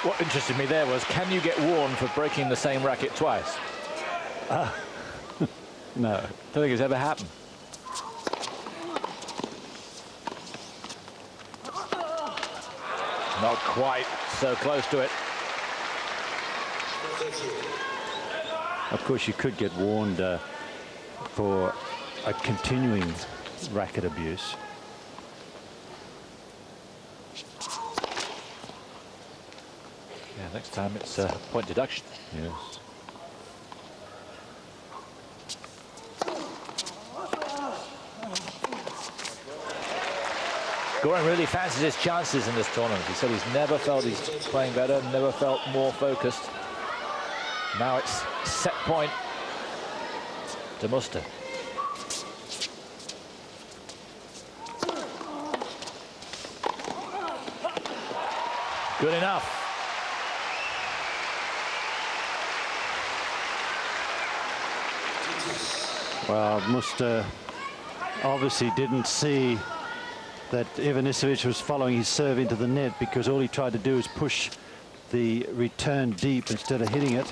What interested me there was, can you get warned for breaking the same racket twice? No, don't think it's ever happened. Not quite so close to it. Of course, you could get warned for a continuing racket abuse. Yeah, next time it's a point deduction. Yes. Goran really fancies his chances in this tournament. He said he's never felt he's playing better, never felt more focused. Now it's set point to Muster. Good enough. Well, Muster obviously didn't see that Ivanisevic was following his serve into the net, because all he tried to do is push the return deep instead of hitting it.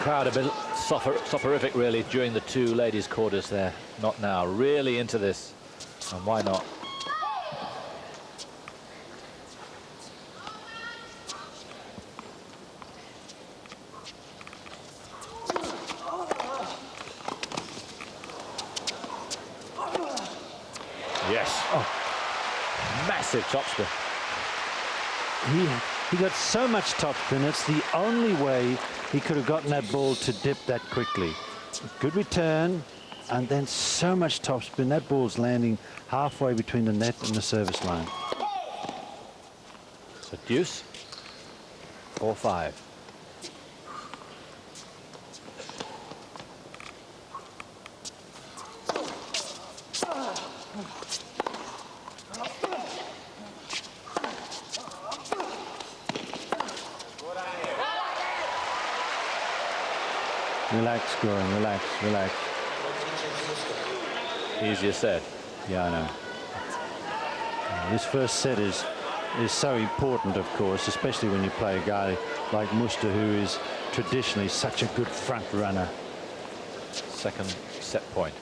Crowd a bit soporific really during the two ladies' quarters there. Not now. Really into this. And why not? Yes. Oh, massive topspin. He got so much topspin. It's the only way he could have gotten that ball to dip that quickly. Good return, and then so much topspin. That ball's landing halfway between the net and the service line. So deuce, 4-5. Relax, Goran, relax, relax. Easier said. Yeah, I know. This first set is so important, of course, especially when you play a guy like Muster, who is traditionally such a good front runner. Second set point.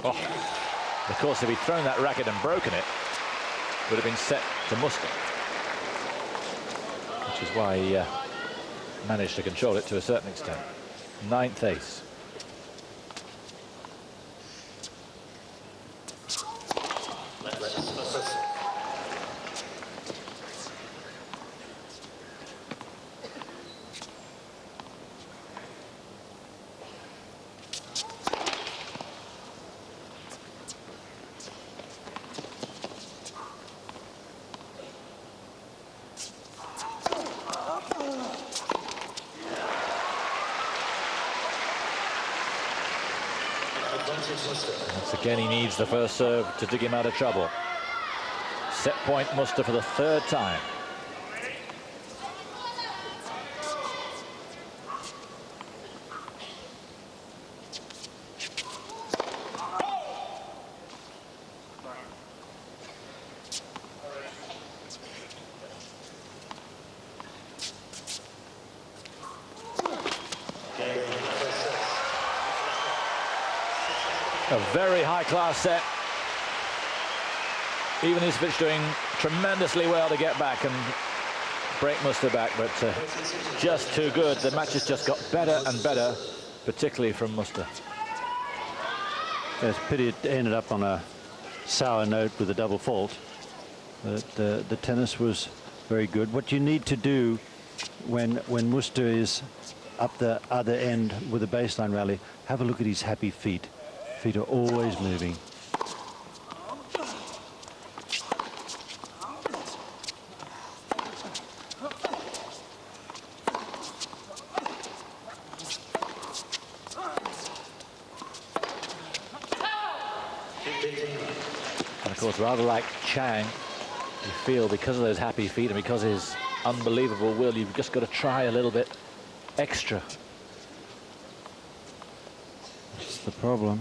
Oh, of course, if he'd thrown that racket and broken it, it would have been set to Muster, which is why he managed to control it to a certain extent. Ninth ace. Once again, he needs the first serve to dig him out of trouble. Set point Muster for the third time. A very high-class set. Ivanisevic doing tremendously well to get back and break Muster back, but just too good. The match has just got better and better, particularly from Muster. It's a pity it ended up on a sour note with a double fault. But the tennis was very good. What you need to do when Muster is up the other end with a baseline rally, have a look at his happy feet. Feet are always moving. And of course, rather like Chang, you feel because of those happy feet and because of his unbelievable will, you've just got to try a little bit extra. That's the problem.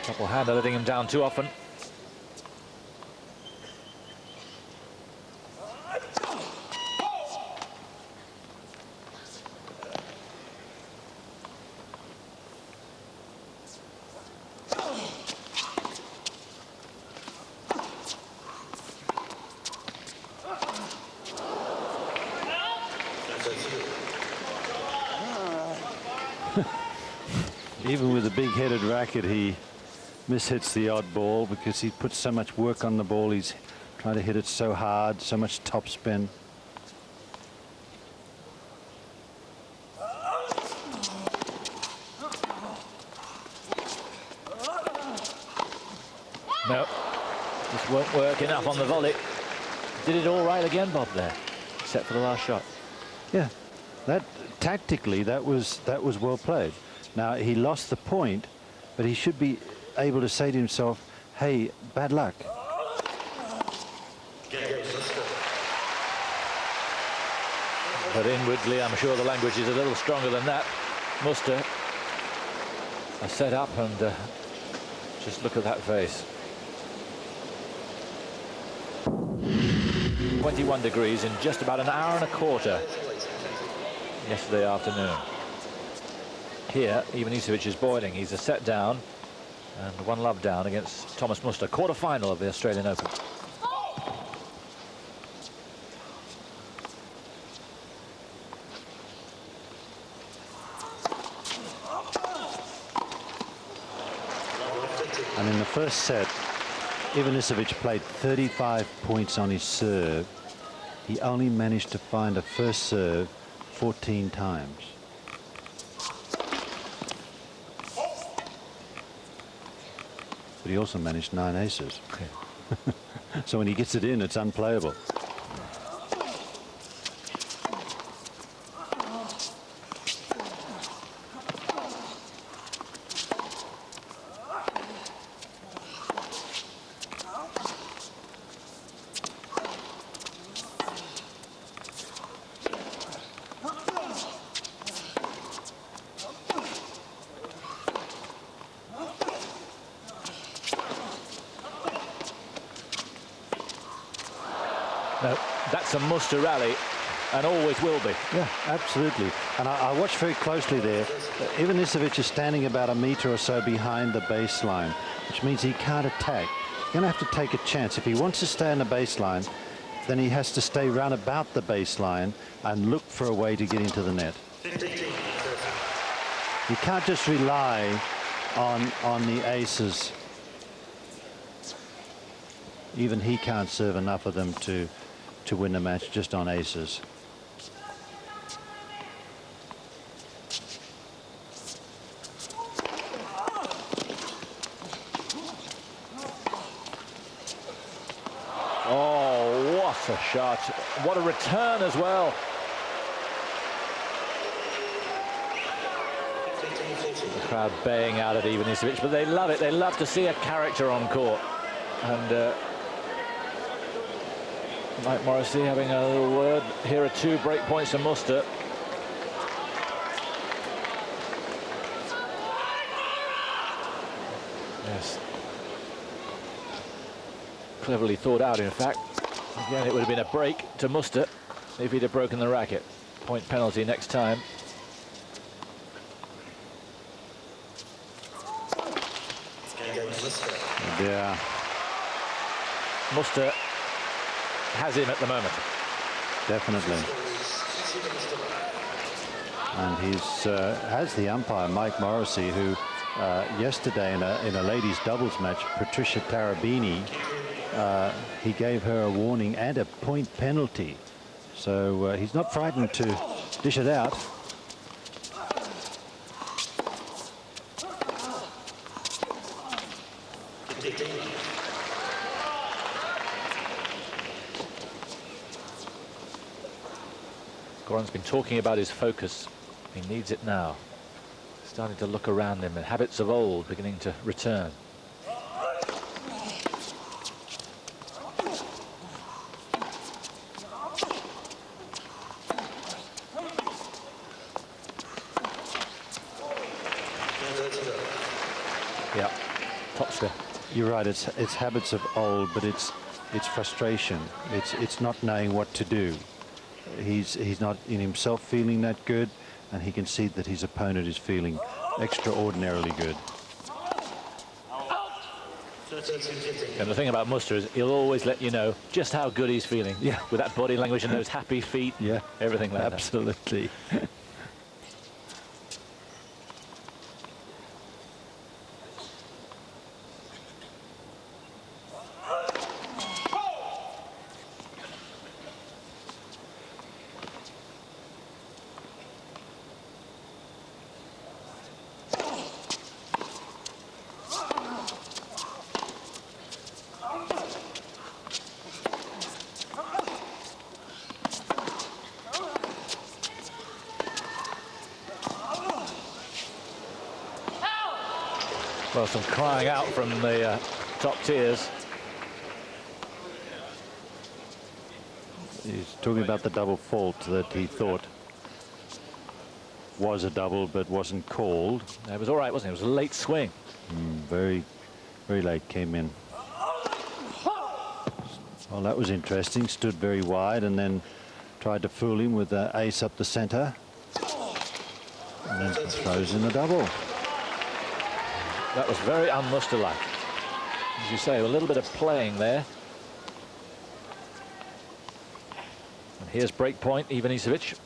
Couple hand letting him down too often. Even with a big-headed racket, he mishits the odd ball because he puts so much work on the ball. He's trying to hit it so hard, so much topspin. No, this won't work enough on the volley. Did it all right again, Bob, there, except for the last shot. Yeah, that tactically that was well played. Now he lost the point, but he should be able to say to himself, "Hey, bad luck." But inwardly, I'm sure the language is a little stronger than that. Muster are set up, and just look at that face. 21 degrees in just about an hour and a quarter yesterday afternoon. Here, Ivanisevic is boiling. He's a set down and one love down against Thomas Muster. Quarter-final of the Australian Open. And in the first set, Ivanisevic played 35 points on his serve. He only managed to find a first serve 14 times. But he also managed 9 aces. So when he gets it in, it's unplayable. No, that's a Muster rally, and always will be. Yeah, absolutely. And I watched very closely there. Ivanisevic is standing about a metre or so behind the baseline, which means he can't attack. He's going to have to take a chance. If he wants to stay on the baseline, then he has to stay round about the baseline and look for a way to get into the net. He can't just rely on the aces. Even he can't serve enough of them to win the match just on aces. Oh, what a shot. What a return as well. The crowd baying out at Ivanisevic, but they love it. They love to see a character on court. And Mike Morrissey having a little word. Here are 2 break points to Muster. Yes. Cleverly thought out, in fact. Again, it would have been a break to Muster if he'd have broken the racket. Point penalty next time. Yeah. Muster has him at the moment. Definitely. And he's has the umpire, Mike Morrissey, who yesterday in a ladies' doubles match, Patricia Tarabini he gave her a warning and a point penalty. So he's not frightened to dish it out. Goran's been talking about his focus. He needs it now. Starting to look around him, and habits of old beginning to return. Yeah, topspin. You're right. It's habits of old, but it's frustration. It's not knowing what to do. He's not in himself feeling that good, and he can see that his opponent is feeling extraordinarily good. And the thing about Muster is he'll always let you know just how good he's feeling. Yeah. With that body language and those happy feet. Yeah. Everything like Absolutely. that. Well, some crying out from the top tiers. He's talking about the double fault that he thought was a double but wasn't called. It was all right, wasn't it? It was a late swing. Very, very late came in. Well, that was interesting. Stood very wide and then tried to fool him with the ace up the centre. And then throws in a double. That was very un-Muster-like. As you say, a little bit of playing there. And here's break point, Ivanisevic.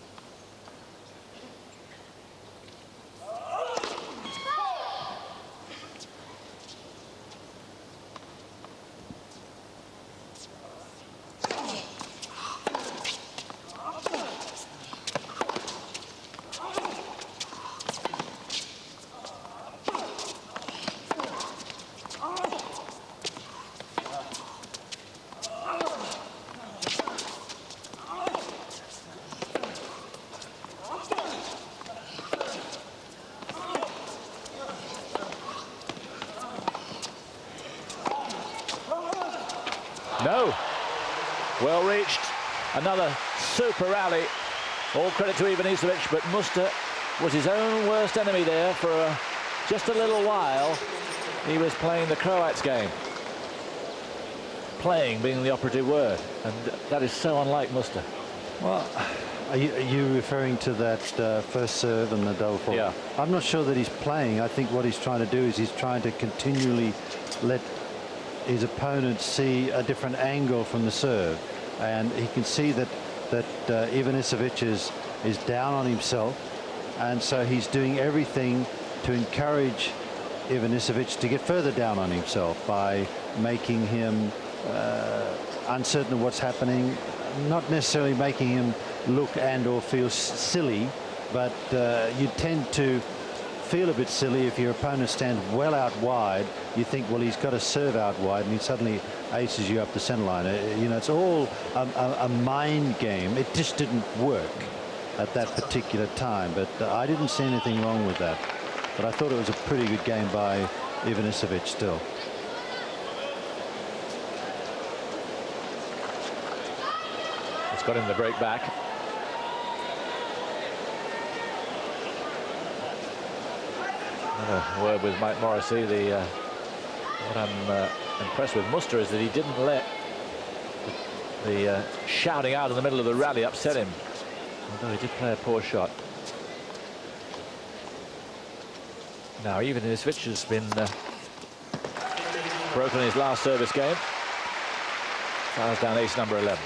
No. Well reached. Another super rally. All credit to Ivanisevic, but Muster was his own worst enemy there for just a little while. He was playing the Croats game. Playing being the operative word, and that is so unlike Muster. Well, are you referring to that first serve and the double fault? Yeah. I'm not sure that he's playing. I think what he's trying to do is he's trying to continually let his opponent see a different angle from the serve, and he can see that Ivanisevic is down on himself, and so he's doing everything to encourage Ivanisevic to get further down on himself by making him uncertain of what's happening, not necessarily making him look and or feel silly, but you tend to feel a bit silly if your opponent stands well out wide. You think, well, he's got to serve out wide, and he suddenly aces you up the centre line. You know, it's all a mind game. It just didn't work at that particular time, but I didn't see anything wrong with that. But I thought it was a pretty good game by Ivanisevic still. It's got him the break back. Another word with Mike Morrissey. What I'm impressed with Muster is that he didn't let the shouting out in the middle of the rally upset him, although he did play a poor shot. Now Ivanisevic has been broken in his last service game. Fouls down ace number 11.